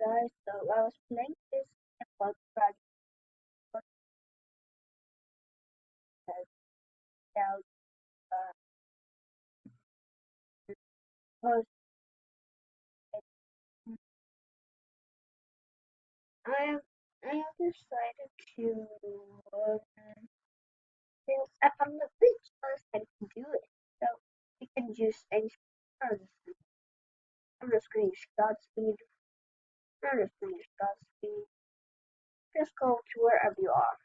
guys, so I was playing this about project out because I have I have decided to since I found the bridge first I can do it. So you can use any on the screen is Godspeed, on the screen is Godspeed. Just go to wherever you are.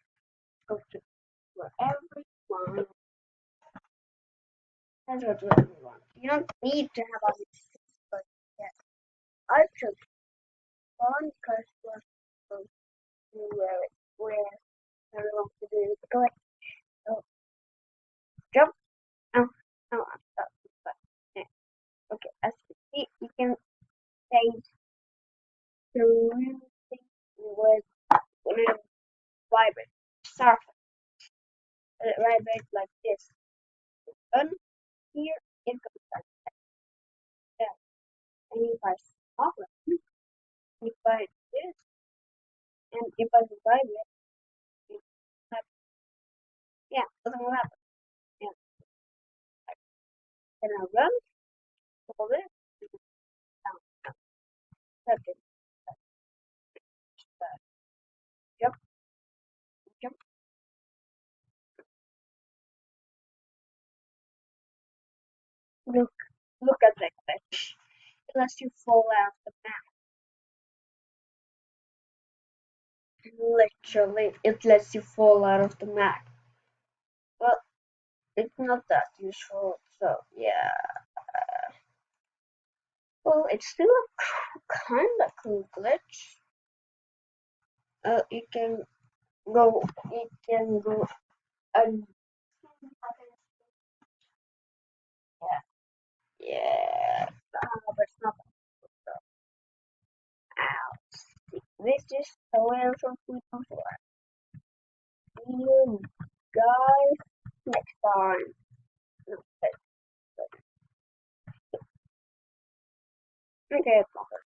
Go to wherever you want. That's what wherever you want. You don't need to have all these things, but yeah. I chose fun because was where I don't know what to do. Go ahead. Oh, jump. Oh, oh, I'm stuck. But, yeah. Okay, as you see, you can say three things with when it vibrates. Surface. It vibrates like this. And here it goes like that. And if I stop it, if I this, and if I vibrate, it happens. Yeah, doesn't happen. Yeah, and I run, all this, down, touch it, jump, jump. Look, look at that glitch. It lets you fall out the map. Literally, it lets you fall out of the map. Well, it's not that useful, so yeah. Well, it's still a kinda cool glitch. You can go, and yeah, yeah. But it's not that cool. This is a little from food before. See you guys next time. No, okay, okay,